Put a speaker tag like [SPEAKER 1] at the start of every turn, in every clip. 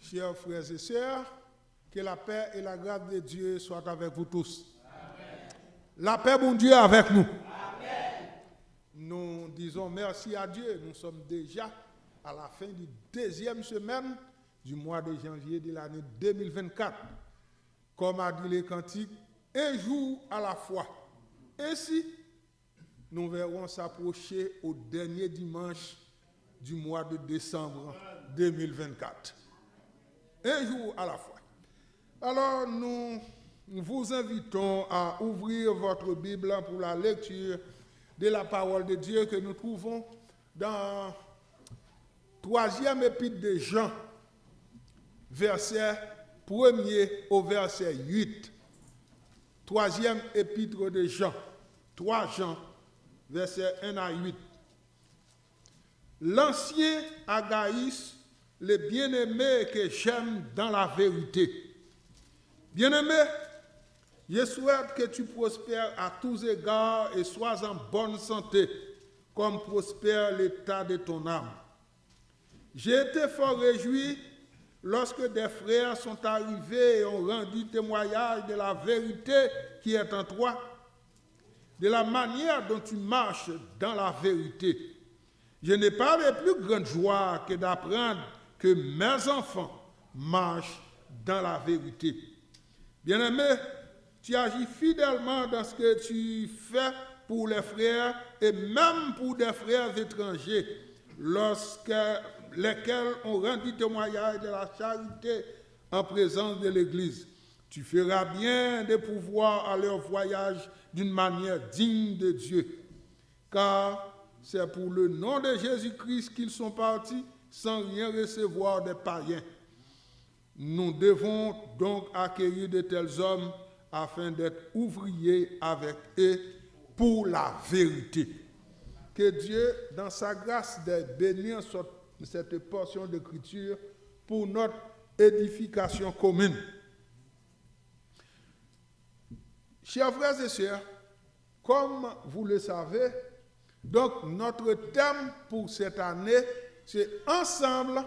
[SPEAKER 1] Chers frères et sœurs, que la paix et la grâce de Dieu soient avec vous tous. Amen. La paix, bon Dieu, avec nous. Amen. Nous disons merci à Dieu. Nous sommes déjà à la fin du deuxième semaine du mois de janvier de l'année 2024. Comme a dit les cantiques, un jour à la fois. Ainsi, nous verrons s'approcher au dernier dimanche du mois de décembre 2024. Un jour à la fois. Alors, nous vous invitons à ouvrir votre Bible pour la lecture de la parole de Dieu que nous trouvons dans 3e épître de Jean, verset 1er au verset 8. 3e épître de Jean, 3 Jean, verset 1 à 8. L'ancien Agaïs, le bien-aimé que j'aime dans la vérité. Bien-aimé, je souhaite que tu prospères à tous égards et sois en bonne santé, comme prospère l'état de ton âme. J'ai été fort réjoui lorsque des frères sont arrivés et ont rendu témoignage de la vérité qui est en toi, de la manière dont tu marches dans la vérité. Je n'ai pas de plus grande joie que d'apprendre que mes enfants marchent dans la vérité. Bien-aimé, tu agis fidèlement dans ce que tu fais pour les frères et même pour des frères étrangers, lesquels ont rendu témoignage de la charité en présence de l'Église. Tu feras bien de pouvoir à leur voyage d'une manière digne de Dieu, car c'est pour le nom de Jésus-Christ qu'ils sont partis sans rien recevoir des païens. Nous devons donc accueillir de tels hommes afin d'être ouvriers avec eux pour la vérité. Que Dieu, dans sa grâce, bénisse cette portion d'écriture pour notre édification commune. Chers frères et sœurs, comme vous le savez, donc notre thème pour cette année, c'est ensemble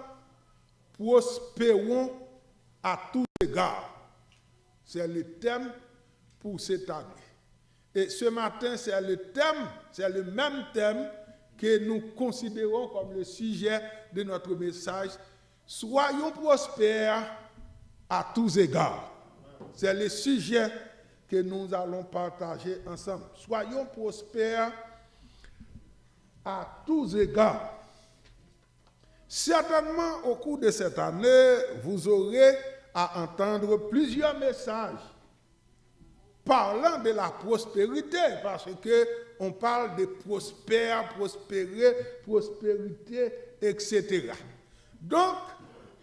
[SPEAKER 1] prospérons à tous égards. C'est le thème pour cette année. Et ce matin, c'est le même thème que nous considérons comme le sujet de notre message. Soyons prospères à tous égards. C'est le sujet que nous allons partager ensemble. Soyons prospères à tous égards. Certainement, au cours de cette année, vous aurez à entendre plusieurs messages parlant de la prospérité, parce qu'on parle de prospère, prospérer, prospérité, etc. Donc,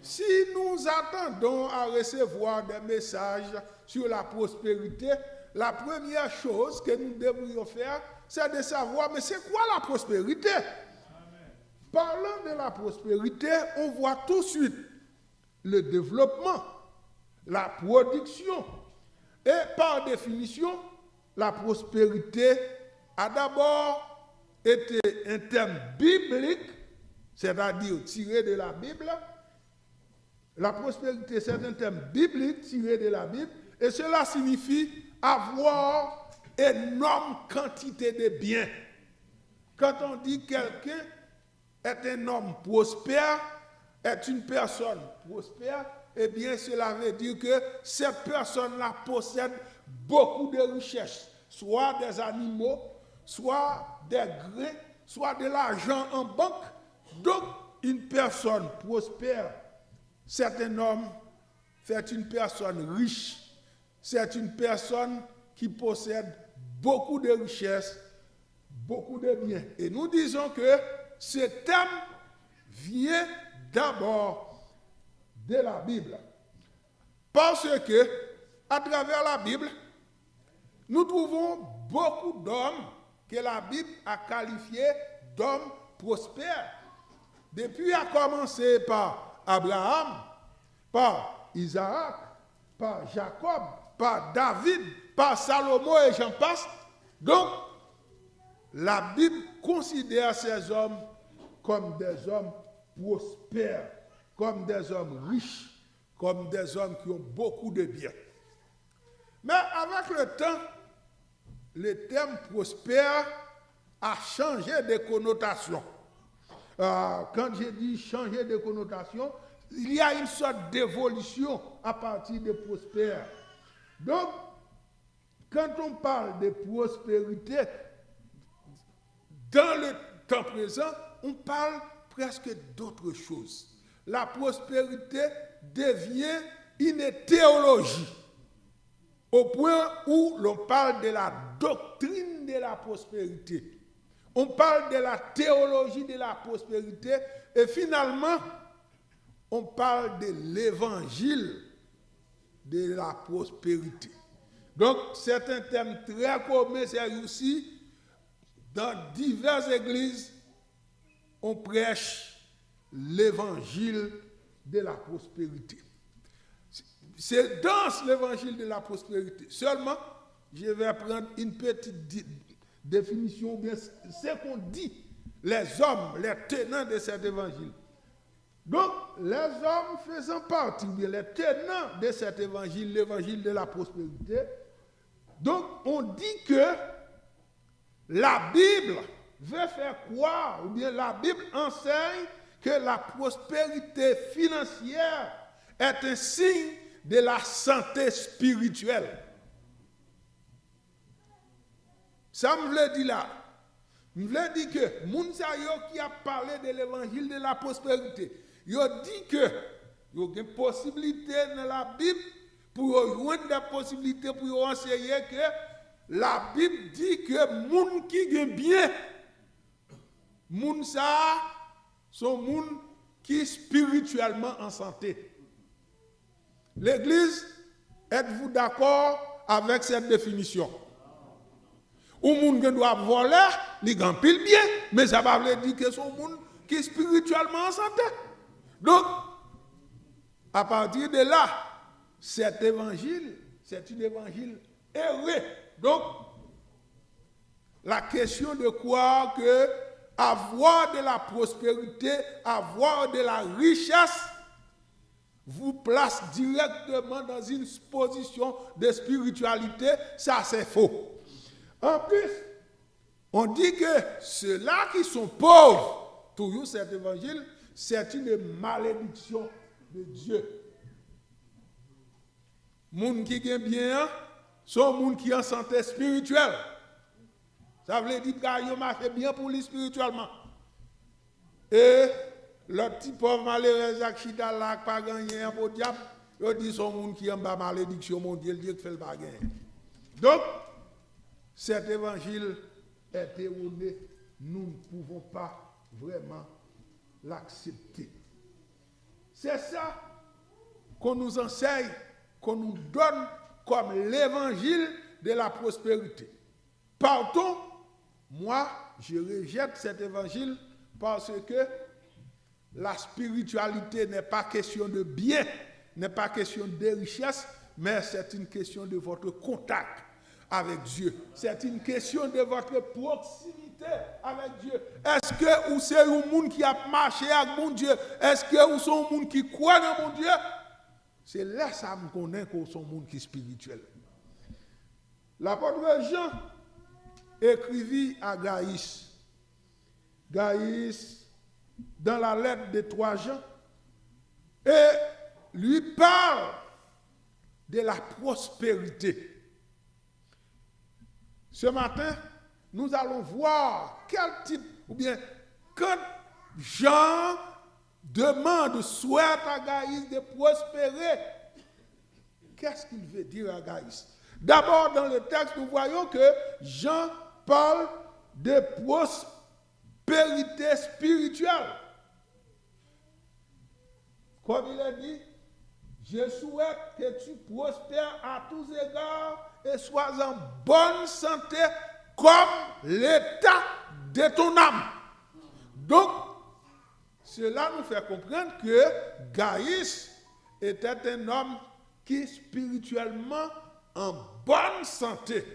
[SPEAKER 1] si nous attendons à recevoir des messages sur la prospérité, la première chose que nous devrions faire, c'est de savoir, mais c'est quoi la prospérité? Parlant de la prospérité, on voit tout de suite le développement, la production. Et par définition, la prospérité a d'abord été un terme biblique, c'est-à-dire tiré de la Bible. La prospérité, c'est un terme biblique tiré de la Bible, et cela signifie avoir énorme quantité de biens. Quand on dit quelqu'un est un homme prospère, est une personne prospère, eh bien cela veut dire que cette personne-là possède beaucoup de richesses, soit des animaux, soit des grains, soit de l'argent en banque. Donc, une personne prospère, c'est un homme, c'est une personne riche, c'est une personne qui possède beaucoup de richesses, beaucoup de biens. Et nous disons que ce thème vient d'abord de la Bible. Parce que, à travers la Bible, nous trouvons beaucoup d'hommes que la Bible a qualifiés d'hommes prospères. Depuis à commencer par Abraham, par Isaac, par Jacob, par David, par Salomon et j'en passe. Donc, la Bible considère ces hommes comme des hommes prospères, comme des hommes riches. comme des hommes qui ont beaucoup de biens. Mais avec le temps, le terme prospère a changé de connotation. Quand j'ai dit changer de connotation, il y a une sorte d'évolution à partir de prospère. Donc, quand on parle de prospérité, dans le temps présent, on parle presque d'autre chose. La prospérité devient une théologie, au point où l'on parle de la doctrine de la prospérité. On parle de la théologie de la prospérité et finalement, on parle de l'évangile de la prospérité. Donc, c'est un thème très commun, c'est aussi dans diverses églises, on prêche l'évangile de la prospérité. C'est dans l'évangile de la prospérité. Seulement, je vais prendre une petite définition, bien ce qu'on dit, les hommes, les tenants de cet évangile. Donc, les hommes faisant partie, bien les tenants de cet évangile, l'évangile de la prospérité, donc on dit que la Bible veut faire croire, ou bien la Bible enseigne que la prospérité financière est un signe de la santé spirituelle. Ça me veut dire là. Je veux dire que Mounsa qui a parlé de l'évangile de la prospérité, il dit que il y a une possibilité dans la Bible pour joindre des possibilités pour enseigner que la Bible dit que moun qui gagne bien, moun ça, sont moun qui spirituellement en santé. L'Église, êtes-vous d'accord avec cette définition? Ou moun qui doit voler, il gagne pile bien, mais ça va dire que sont moun qui spirituellement en santé. Donc, à partir de là, cet évangile, c'est un évangile erré. Donc, la question de croire que avoir de la prospérité, avoir de la richesse, vous place directement dans une position de spiritualité, ça c'est faux. En plus, on dit que ceux-là qui sont pauvres, toujours cet évangile, c'est une malédiction de Dieu. Moun qui gagne bien, sont moun qui en santé spirituelle. Ça veut dire qu'ils marchent bien pour lui spirituellement. Et le petit pauvre malheureux accident là, pas gagné un beau diable, il dit son moun qui en bas malédiction mondiale, Dieu qui fait le bagage. Donc, cet évangile est erroné. Nous ne pouvons pas vraiment l'accepter. C'est ça qu'on nous enseigne, qu'on nous donne comme l'évangile de la prospérité. Partons, moi, je rejette cet évangile parce que la spiritualité n'est pas question de bien, n'est pas question de richesse, mais c'est une question de votre contact avec Dieu. C'est une question de votre proximité avec Dieu. Est-ce que vous c'est un monde qui a marché avec mon Dieu? Est-ce que vous sont un monde qui croit dans mon Dieu? C'est là ça me connaît qu'on sont un monde qui est spirituel. L'apôtre Jean écrivit à Gaïs. Gaïs, dans la lettre de 3 Jean, et lui parle de la prospérité. Ce matin, nous allons voir quel type, ou bien quand Jean demande, souhaite à Gaïs de prospérer, qu'est-ce qu'il veut dire à Gaïs? D'abord, dans le texte, nous voyons que Jean parle de prospérité spirituelle. Comme il a dit, je souhaite que tu prospères à tous égards et sois en bonne santé comme l'état de ton âme. Donc, cela nous fait comprendre que Gaïs était un homme qui spirituellement en bonne santé.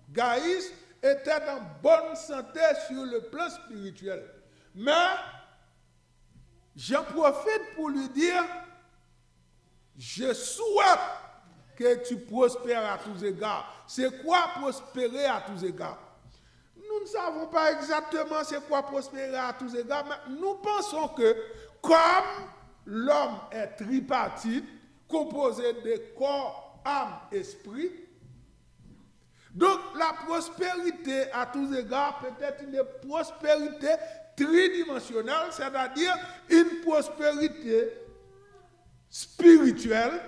[SPEAKER 1] Gaïs était en bonne santé sur le plan spirituel. Mais j'en profite pour lui dire je souhaite que tu prospères à tous égards. C'est quoi prospérer à tous égards? Nous ne savons pas exactement c'est quoi prospérer à tous égards, mais nous pensons que comme l'homme est tripartite, composé de corps, âme, esprit, donc la prospérité à tous égards peut être une prospérité tridimensionnelle, c'est-à-dire une prospérité spirituelle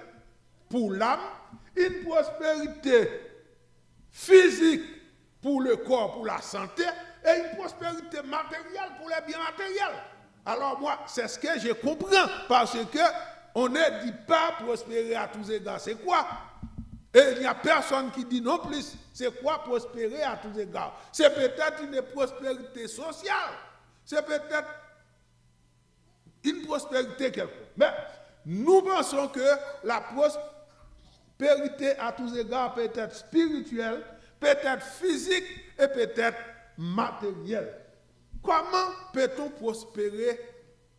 [SPEAKER 1] pour l'âme, une prospérité physique pour le corps, pour la santé, et une prospérité matérielle pour les biens matériels. Alors moi, c'est ce que je comprends, parce que on ne dit pas prospérer à tous égards. C'est quoi? Et il n'y a personne qui dit non plus. C'est quoi prospérer à tous égards? C'est peut-être une prospérité sociale. C'est peut-être une prospérité quelconque. Mais nous pensons que la prospérité à tous égards peut être spirituelle, peut être physique et peut être matérielle. Comment peut-on prospérer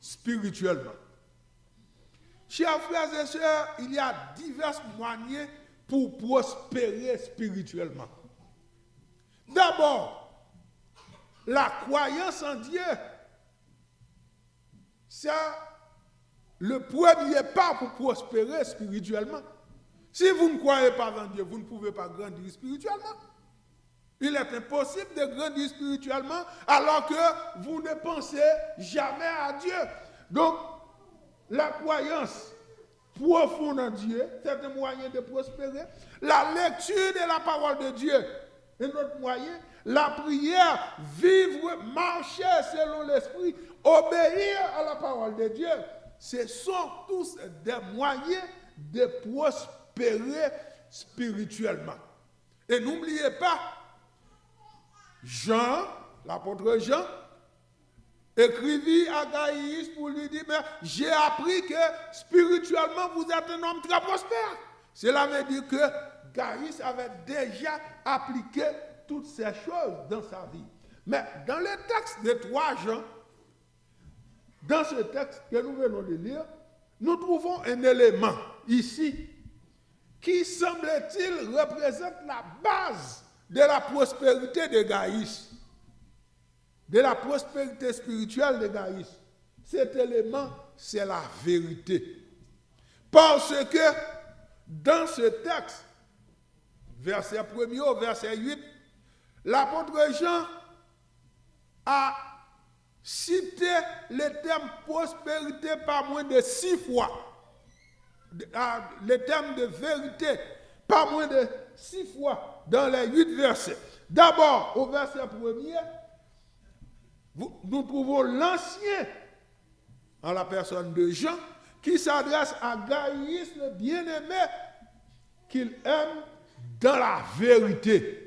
[SPEAKER 1] spirituellement? Chers frères et sœurs, il y a divers moyens pour prospérer spirituellement. D'abord, la croyance en Dieu, c'est le premier pas pour prospérer spirituellement. Si vous ne croyez pas en Dieu, vous ne pouvez pas grandir spirituellement. Il est impossible de grandir spirituellement alors que vous ne pensez jamais à Dieu. Donc, la croyance profonde en Dieu, c'est un moyen de prospérer. La lecture de la parole de Dieu est notre moyen. La prière, vivre, marcher selon l'esprit, obéir à la parole de Dieu. Ce sont tous des moyens de prospérer spirituellement. Et n'oubliez pas, Jean, l'apôtre Jean, écrivit à Gaïs pour lui dire, mais j'ai appris que spirituellement vous êtes un homme très prospère. Cela veut dire que Gaïs avait déjà appliqué toutes ces choses dans sa vie. Mais dans le texte de 3 Jean, dans ce texte que nous venons de lire, nous trouvons un élément ici qui, semble-t-il, représente la base de la prospérité de Gaïs, de la prospérité spirituelle de Gaïs. Cet élément, c'est la vérité. Parce que dans ce texte, verset 1er au verset 8, l'apôtre Jean a cité le terme prospérité pas moins de 6 fois. Le terme de vérité pas moins de 6 fois dans les 8 versets. D'abord, au verset 1er, nous trouvons l'ancien, en la personne de Jean, qui s'adresse à Gaïs, le bien-aimé, qu'il aime dans la vérité.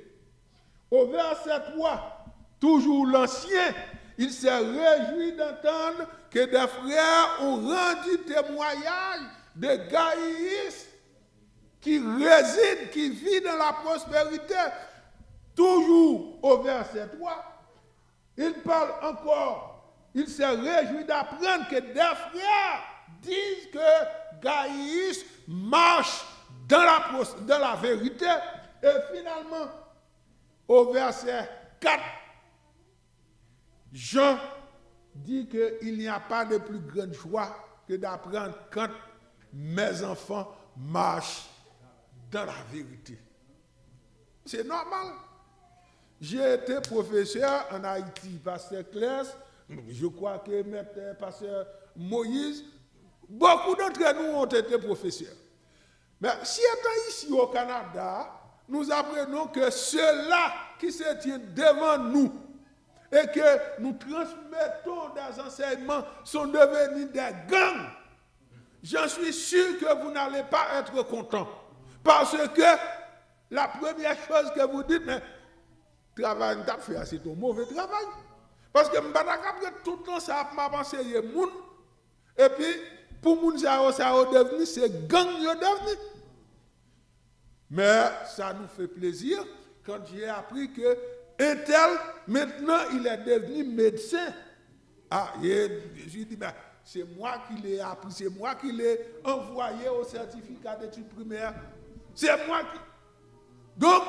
[SPEAKER 1] Au verset 3, toujours l'ancien, il s'est réjoui d'entendre que des frères ont rendu témoignage de Gaïs qui réside, qui vit dans la prospérité. Toujours au verset 3, il parle encore, il s'est réjoui d'apprendre que des frères disent que Gaïs marche dans la vérité. Et finalement, au verset 4, Jean dit qu'il n'y a pas de plus grande joie que d'apprendre quand mes enfants marchent dans la vérité. C'est normal. J'ai été professeur en Haïti, pasteur Claire, je crois que maître pasteur Moïse, beaucoup d'entre nous ont été professeurs. Mais si étant ici au Canada, nous apprenons que ceux-là qui se tiennent devant nous et que nous transmettons des enseignements sont devenus des gangs. J'en suis sûr que vous n'allez pas être content. Parce que la première chose que vous dites, mais travail, c'est un mauvais travail. Parce que je ne tout le temps, ça m'a pensé, et puis, pour moun ça devenu, c'est gang devenu. Mais ça nous fait plaisir quand j'ai appris que un tel, maintenant, il est devenu médecin. Ah, je dis, ben, c'est moi qui l'ai appris, c'est moi qui l'ai envoyé au certificat d'études primaires. C'est moi qui... Donc,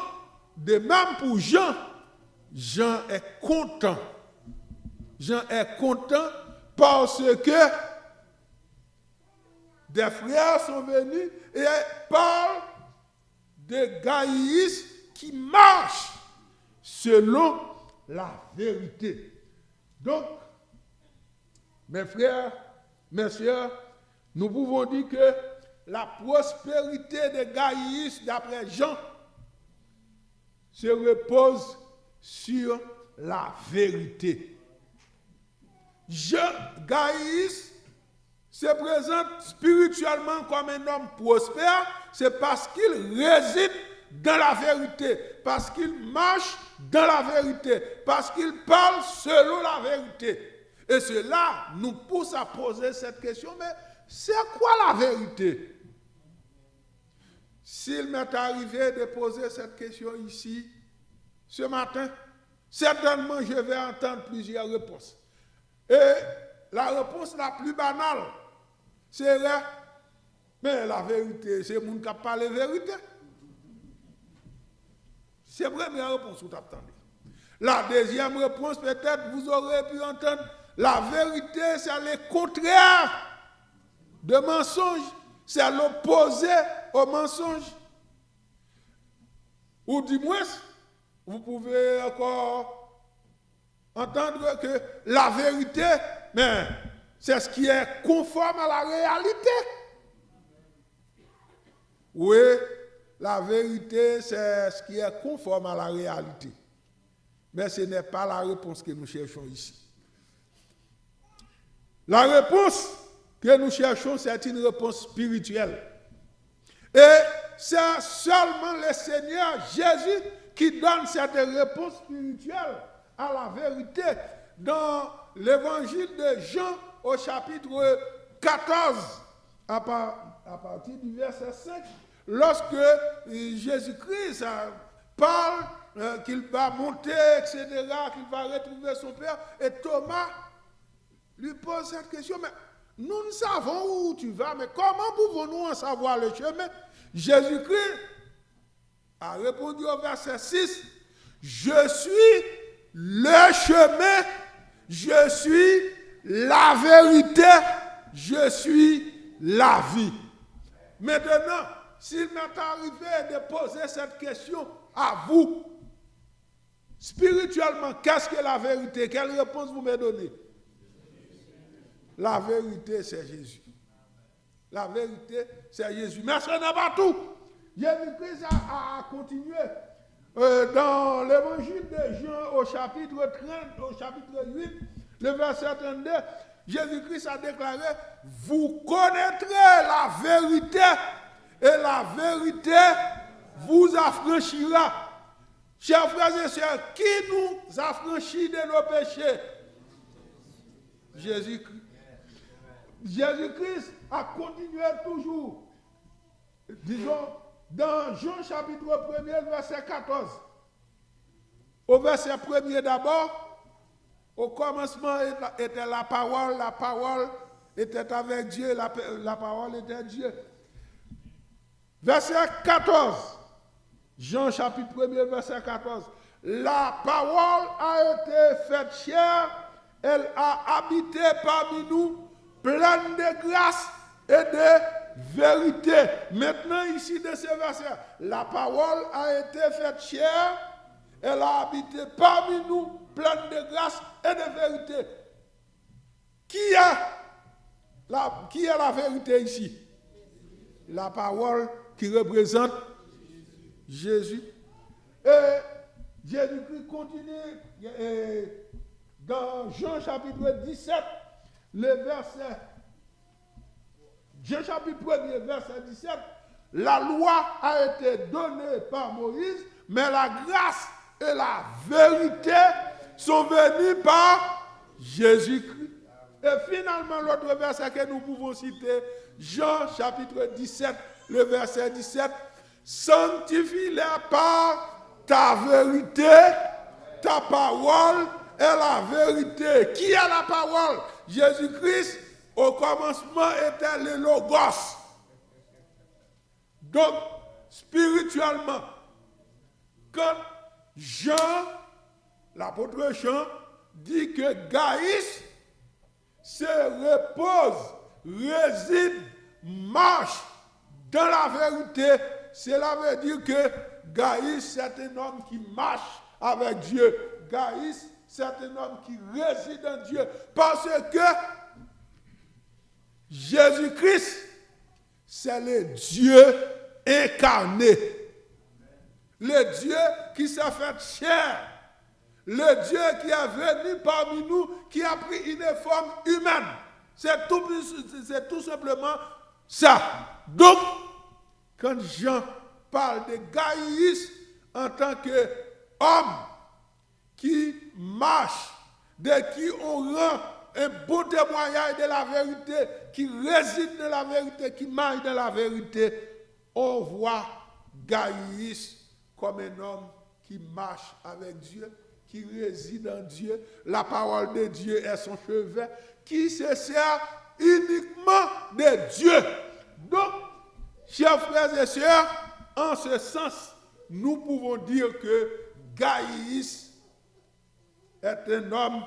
[SPEAKER 1] de même pour Jean, Jean est content. Jean est content parce que des frères sont venus et parlent de Gaïus qui marche selon la vérité. Donc, mes frères, mes sœurs, nous pouvons dire que la prospérité de Gaïus, d'après Jean, se repose sur la vérité. Gaïus se présente spirituellement comme un homme prospère, c'est parce qu'il réside dans la vérité, parce qu'il marche dans la vérité, parce qu'il parle selon la vérité. Et cela nous pousse à poser cette question, mais c'est quoi la vérité? S'il m'est arrivé de poser cette question ici, ce matin, certainement je vais entendre plusieurs réponses. Et la réponse la plus banale serait, mais la vérité, c'est le monde qui parle la vérité. C'est la première réponse que vous attendez. La deuxième réponse, peut-être, vous aurez pu entendre, la vérité, c'est le contraire de mensonge, c'est l'opposé au mensonge. Ou du moins, vous pouvez encore entendre que la vérité, mais c'est ce qui est conforme à la réalité. Oui, la vérité, c'est ce qui est conforme à la réalité. Mais ce n'est pas la réponse que nous cherchons ici. La réponse que nous cherchons, c'est une réponse spirituelle. Et c'est seulement le Seigneur Jésus qui donne cette réponse spirituelle à la vérité. Dans l'évangile de Jean, au chapitre 14, à partir du verset 5, lorsque Jésus-Christ parle qu'il va monter, etc., qu'il va retrouver son Père, et Thomas lui pose cette question, mais nous savons où tu vas, mais comment pouvons-nous en savoir le chemin? Jésus-Christ a répondu au verset 6, je suis le chemin, je suis la vérité, je suis la vie. Maintenant, s'il m'est arrivé de poser cette question à vous, spirituellement, qu'est-ce que la vérité? Quelle réponse vous me donnez? La vérité, c'est Jésus. La vérité, c'est Jésus. Mais ce n'est pas tout. Jésus-Christ a continué. Dans l'évangile de Jean, au chapitre 30, au chapitre 8, le verset 32, Jésus-Christ a déclaré, vous connaîtrez la vérité, et la vérité vous affranchira. Chers frères et sœurs, qui nous affranchit de nos péchés? Jésus-Christ. Jésus-Christ a continué toujours. Disons, dans Jean chapitre 1er, verset 14. Au verset 1er d'abord, au commencement était la parole était avec Dieu, la parole était Dieu. Verset 14, Jean chapitre 1er, verset 14. La parole a été faite chair, elle a habité parmi nous, pleine de grâce et de vérité. Maintenant, ici, de ce verset, la parole a été faite chair, elle a habité parmi nous, pleine de grâce et de vérité. Qui est la vérité ici? La parole qui représente Jésus. Et Jésus-Christ continue dans Jean chapitre 17, le verset, Jean chapitre 1er, verset 17, la loi a été donnée par Moïse, mais la grâce et la vérité sont venues par Jésus-Christ. Et finalement, l'autre verset que nous pouvons citer, Jean chapitre 17, le verset 17, sanctifie-les par ta vérité, ta parole est la vérité. Qui est la parole? Jésus-Christ Au commencement était le Logos. Donc, spirituellement, quand Jean, l'apôtre Jean, dit que Gaïs se repose, réside, marche dans la vérité, cela veut dire que Gaïs, c'est un homme qui marche avec Dieu. Gaïs, c'est un homme qui réside en Dieu. Parce que Jésus-Christ, c'est le Dieu incarné. Le Dieu qui s'est fait chair. Le Dieu qui est venu parmi nous, qui a pris une forme humaine. C'est tout simplement ça. Donc, quand Jean parle de Gaïs en tant qu'homme qui marche, de qui on rend un beau témoignage de la vérité, qui réside dans la vérité, qui marche dans la vérité, on voit Gaïs comme un homme qui marche avec Dieu, qui réside en Dieu. La parole de Dieu est son chevet, qui se sert uniquement de Dieu. Donc, chers frères et sœurs, en ce sens, nous pouvons dire que Gaïs est un homme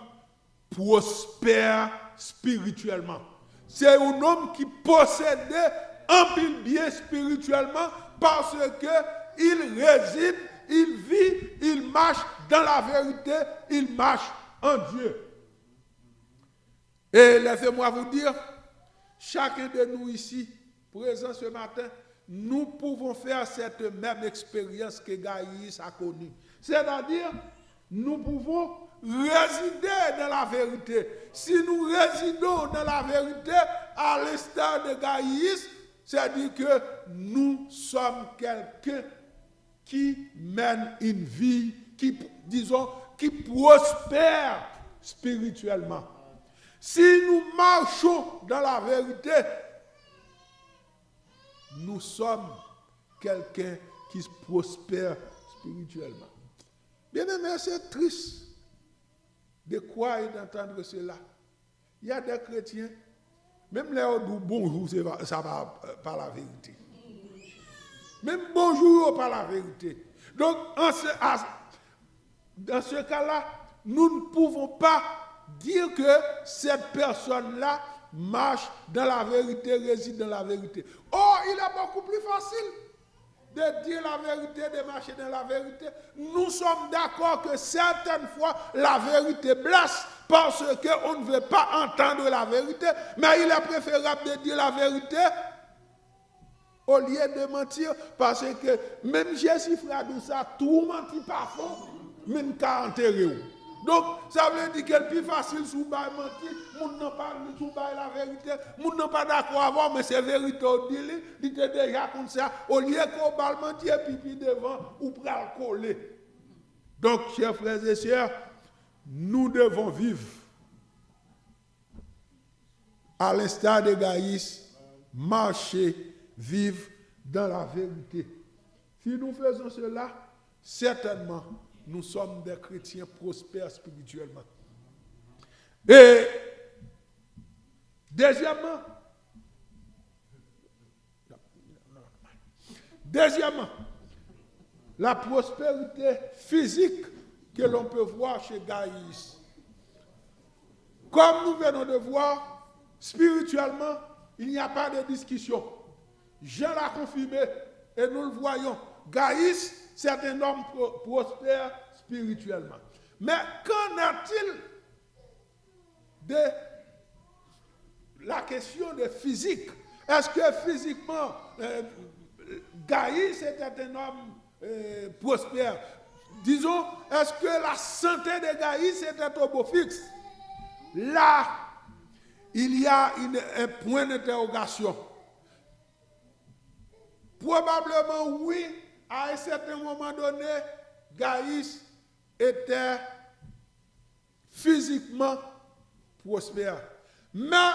[SPEAKER 1] prospère spirituellement. C'est un homme qui possédait un pile bien spirituellement parce qu'il réside, il vit, il marche dans la vérité, il marche en Dieu. Et laissez-moi vous dire, chacun de nous ici, présent ce matin, nous pouvons faire cette même expérience que Gaïs a connue. C'est-à-dire, nous pouvons résider dans la vérité. Si nous résidons dans la vérité, à l'instar de Gaïs, c'est-à-dire que nous sommes quelqu'un qui mène une vie, qui prospère spirituellement. Si nous marchons dans la vérité, nous sommes quelqu'un qui prospère spirituellement. Bien aimé, c'est triste de croire et d'entendre cela. Il y a des chrétiens, même les disent bonjour, ça va par la vérité. Même bonjour par la vérité. Donc, dans ce cas-là, nous ne pouvons pas dire que cette personne-là marche dans la vérité, réside dans la vérité. Oh, il est beaucoup plus facile de dire la vérité, de marcher dans la vérité. Nous sommes d'accord que certaines fois, la vérité blesse parce qu'on ne veut pas entendre la vérité, mais il est préférable de dire la vérité au lieu de mentir, parce que même Jésus frère de ça, tout menti par fond, même qu'à enterrer. Donc, ça veut dire que le plus facile sous bail mentir, moun n'a pas sous bail la vérité, moun n'a pas d'accord avant, mais c'est vérité au dit, il était déjà comme ça, au lieu qu'on balle mentir, pipi devant, ou pral coller. Donc, chers frères et sœurs, nous devons vivre à l'instar de Gaïs, marcher, vivre dans la vérité. Si nous faisons cela, certainement, nous sommes des chrétiens prospères spirituellement. Et deuxièmement, la prospérité physique que l'on peut voir chez Gaïs. Comme nous venons de voir, spirituellement, il n'y a pas de discussion. Jean l'a confirmé et nous le voyons. Gaïs, c'est un homme prospère spirituellement. Mais qu'en est-il de la question de physique? Est-ce que physiquement, Gaïs était un homme prospère? Disons, est-ce que la santé de Gaïs était au beau fixe? Là, il y a un point d'interrogation. Probablement oui, à un certain moment donné, Gaïs était physiquement prospère. Mais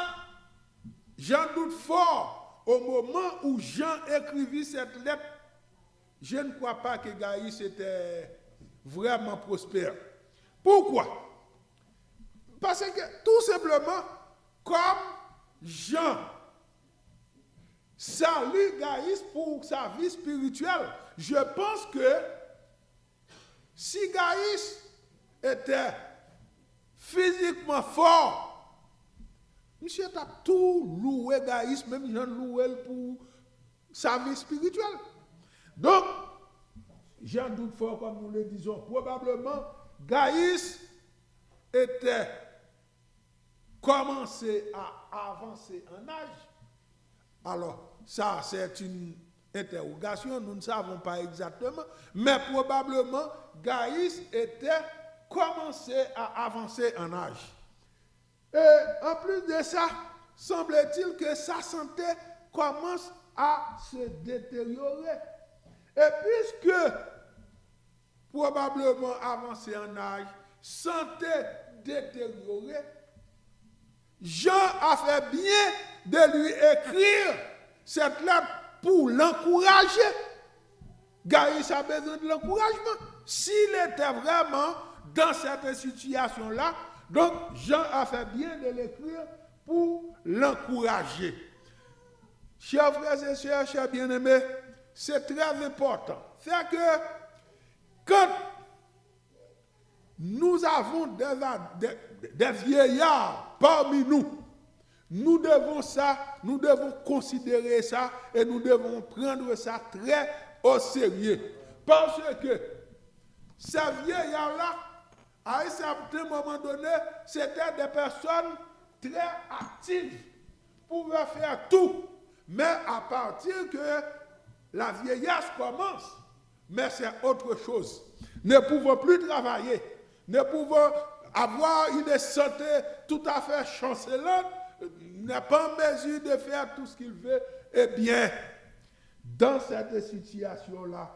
[SPEAKER 1] j'en doute fort, au moment où Jean écrivit cette lettre, je ne crois pas que Gaïs était vraiment prospère. Pourquoi? Parce que tout simplement, comme Jean salue Gaïs pour sa vie spirituelle. Je pense que si Gaïs était physiquement fort, monsieur a tout loué Gaïs, même Jean loué pour sa vie spirituelle. Donc, j'en doute fort, comme nous le disons, probablement, Gaïs était commencé à avancer en âge. Alors, ça, c'est une interrogation, nous ne savons pas exactement, mais probablement, Gaïs était commencé à avancer en âge. Et en plus de ça, semble-t-il que sa santé commence à se détériorer. Et puisque probablement avancé en âge, santé détériorée, Jean a fait bien de lui écrire cette lettre pour l'encourager. Gaïs a besoin de l'encouragement. S'il était vraiment dans cette situation-là, donc Jean a fait bien de l'écrire pour l'encourager. Chers frères et sœurs, chers bien-aimés, c'est très important. C'est que quand nous avons des vieillards parmi nous, nous devons considérer ça et nous devons prendre ça très au sérieux. Parce que ces vieillards-là, à un certain moment donné, c'était des personnes très actives, pouvaient faire tout. Mais à partir que la vieillesse commence, mais c'est autre chose. Ne pouvons plus travailler, ne pouvons avoir une santé tout à fait chancelante, n'est pas en mesure de faire tout ce qu'il veut. Eh bien, dans cette situation-là,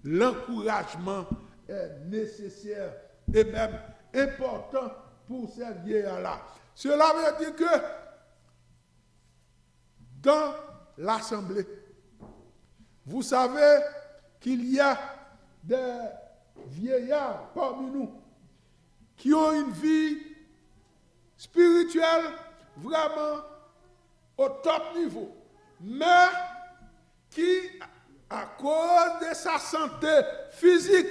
[SPEAKER 1] l'encouragement est nécessaire et même important pour ces vieillards-là. Cela veut dire que dans l'assemblée, vous savez qu'il y a des vieillards parmi nous qui ont une vie spirituelle vraiment au top niveau, mais qui, à cause de sa santé physique,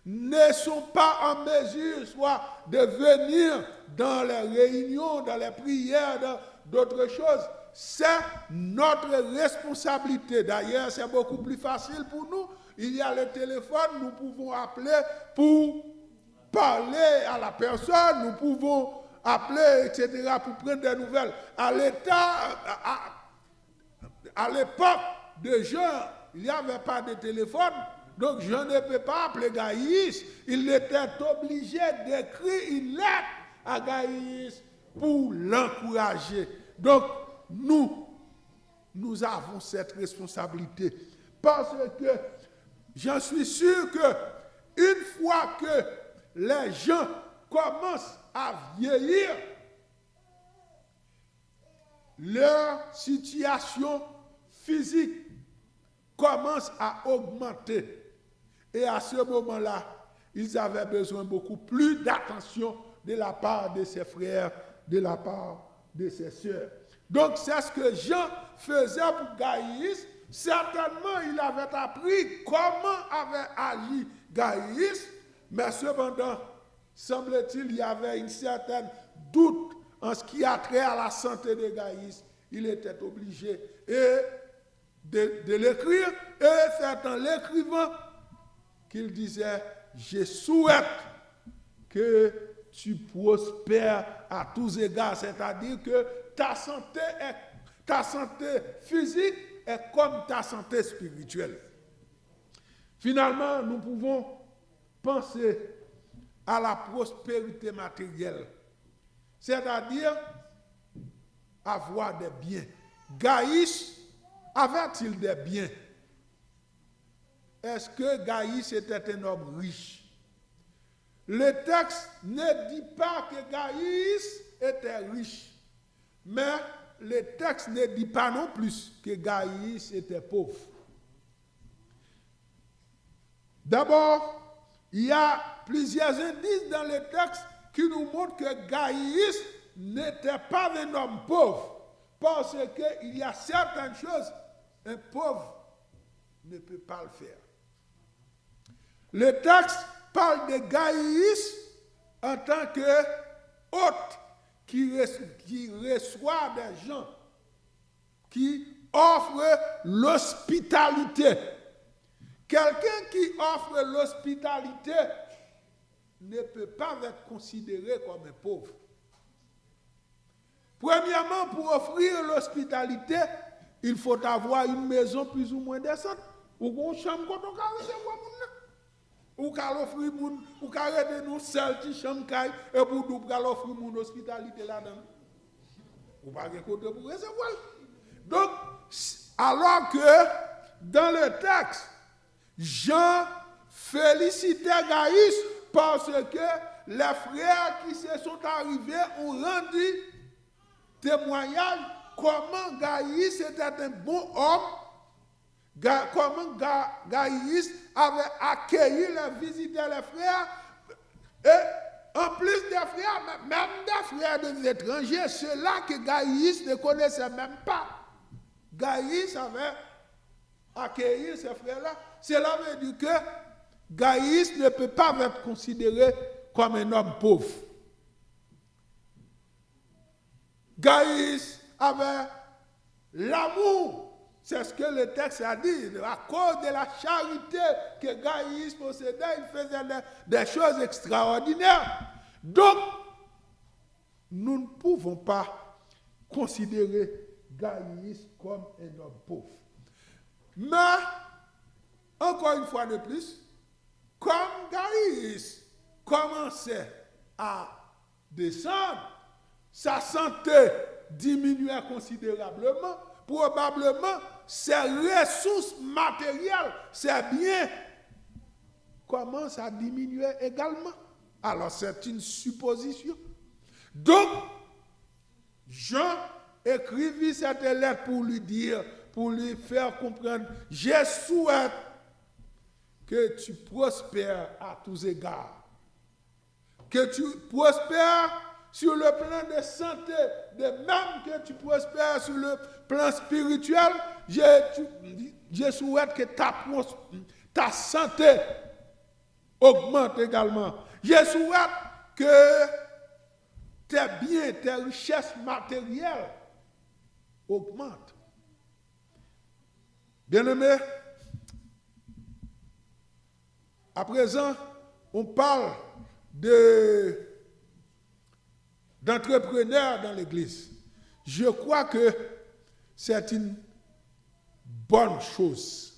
[SPEAKER 1] ne sont pas en mesure soit de venir dans les réunions, dans les prières, dans d'autres choses. C'est notre responsabilité. D'ailleurs, c'est beaucoup plus facile pour nous. Il y a le téléphone, nous pouvons appeler pour parler à la personne, nous pouvons appeler, etc., pour prendre des nouvelles. À l'époque de Jean, il n'y avait pas de téléphone, donc je ne peux pas appeler Gaïs. Il était obligé d'écrire une lettre à Gaïs pour l'encourager. Donc, nous avons cette responsabilité. Parce que j'en suis sûr que une fois que les gens commencent à vieillir, leur situation physique commence à augmenter. Et à ce moment-là, ils avaient besoin beaucoup plus d'attention de la part de ses frères, de la part de ses sœurs. Donc c'est ce que Jean faisait pour Gaïs. Certainement, il avait appris comment avait agi Gaïs, mais cependant, semble-t-il, il y avait une certaine doute en ce qui a trait à la santé de Gaïs. Il était obligé de l'écrire, et c'est en l'écrivant qu'il disait, je souhaite que tu prospères à tous égards, c'est-à-dire que ta santé physique est comme ta santé spirituelle. Finalement, nous pouvons penser à la prospérité matérielle, c'est-à-dire avoir des biens. Gaïs avait-il des biens? Est-ce que Gaïs était un homme riche? Le texte ne dit pas que Gaïs était riche, mais le texte ne dit pas non plus que Gaïs était pauvre. D'abord, il y a plusieurs indices dans le texte qui nous montrent que Gaïs n'était pas un homme pauvre. parce qu'il y a certaines choses, un pauvre ne peut pas le faire. Le texte parle de Gaius en tant que hôte qui reçoit des gens, qui offre l'hospitalité. Quelqu'un qui offre l'hospitalité ne peut pas être considéré comme un pauvre. Premièrement, pour offrir l'hospitalité, il faut avoir une maison plus ou moins décente. Ou une chambre qu'on a recevoir moun. Ou qu'à offrir moun, ou qu'à aider nous seul qui chambre caille et pour nous offrir mon hospitalité là-dedans. Ou pas de côté pour recevoir. Donc, alors que dans le texte, Jean félicitait Gaius parce que les frères qui se sont arrivés ont rendu témoignage comment Gaius était un bon homme, comment Gaius avait accueilli les visiteurs, les frères, et en plus des frères, même des frères des étrangers, ceux-là que Gaius ne connaissait même pas. Gaius avait accueilli ces frères-là. Cela veut dire que Gaius ne peut pas être considéré comme un homme pauvre. Gaius avait l'amour. C'est ce que le texte a dit. À cause de la charité que Gaius possédait, il faisait des choses extraordinaires. Donc, nous ne pouvons pas considérer Gaius comme un homme pauvre. Mais, encore une fois de plus, comme Gaius commençait à descendre, sa santé diminuait considérablement, probablement ses ressources matérielles, ses biens commencent à diminuer également. Alors c'est une supposition. Donc, Jean écrivit cette lettre pour lui dire, pour lui faire comprendre, je souhaite que tu prospères à tous égards. Que tu prospères sur le plan de santé, de même que tu prospères sur le plan spirituel, je souhaite que ta santé augmente également. Je souhaite que tes biens, tes richesses matérielles augmentent. Bien-aimés, à présent, on parle d'entrepreneurs dans l'Église. Je crois que c'est une bonne chose.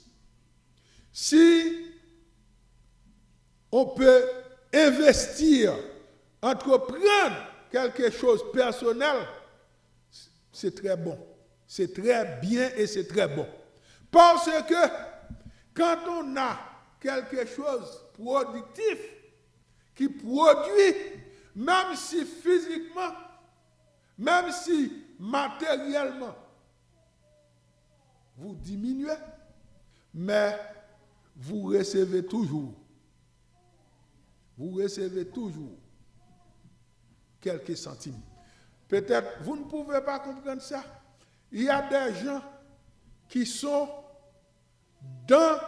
[SPEAKER 1] Si on peut investir, entreprendre quelque chose de personnel, c'est très bon. C'est très bien et c'est très bon. Parce que quand on a quelque chose de productif qui produit, même si physiquement, même si matériellement, vous diminuez, mais vous recevez toujours. Vous recevez toujours quelques centimes. Peut-être vous ne pouvez pas comprendre ça. Il y a des gens qui sont dans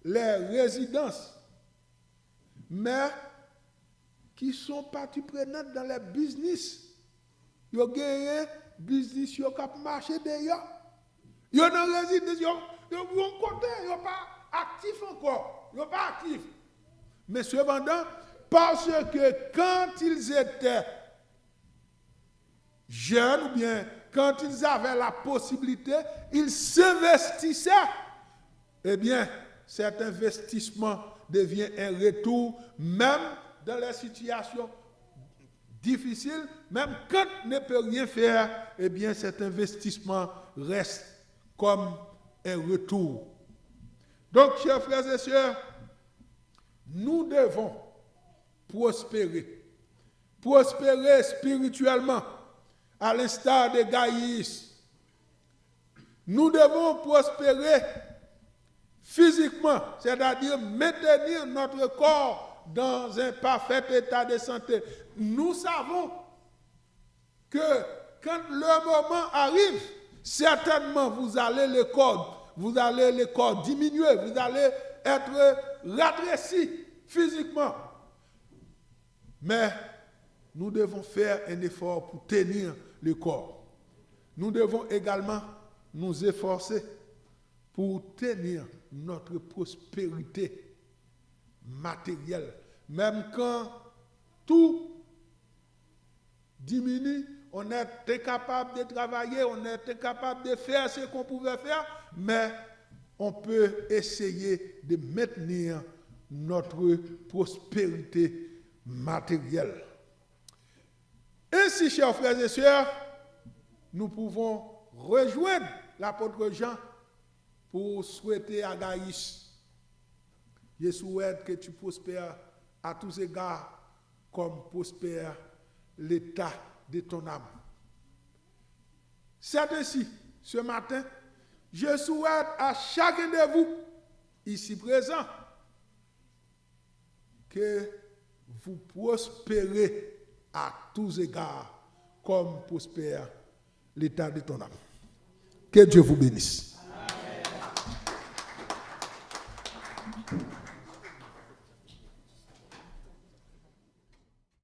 [SPEAKER 1] les résidences, mais qui sont partie prenante dans les business. Ils ont gagné business qui ont marché d'ailleurs. Ils ont dans résidence, ils ont côté, ils sont pas actifs encore. Ils sont pas actifs. Mais cependant, parce que quand ils étaient jeunes, ou bien quand ils avaient la possibilité, ils s'investissaient. Eh bien, cet investissement devient un retour, même dans les situations difficiles, même quand on ne peut rien faire, eh bien cet investissement reste comme un retour. Donc, chers frères et sœurs, nous devons prospérer. Prospérer spirituellement, à l'instar de Gaius. Nous devons prospérer physiquement, c'est-à-dire maintenir notre corps dans un parfait état de santé. Nous savons que quand le moment arrive, certainement vous allez le corps diminuer, vous allez être rétréci physiquement. Mais nous devons faire un effort pour tenir le corps. Nous devons également nous efforcer pour tenir notre prospérité matérielle. Même quand tout diminue, on est incapable de travailler, on est incapable de faire ce qu'on pouvait faire, mais on peut essayer de maintenir notre prospérité matérielle. Ainsi, chers frères et sœurs, nous pouvons rejoindre l'apôtre Jean pour souhaiter à Gaïs, je souhaite que tu prospères à tous égards comme prospère l'état de ton âme. C'est ainsi, ce matin, je souhaite à chacun de vous, ici présent, que vous prospérez à tous égards comme prospère l'état de ton âme. Que Dieu vous bénisse.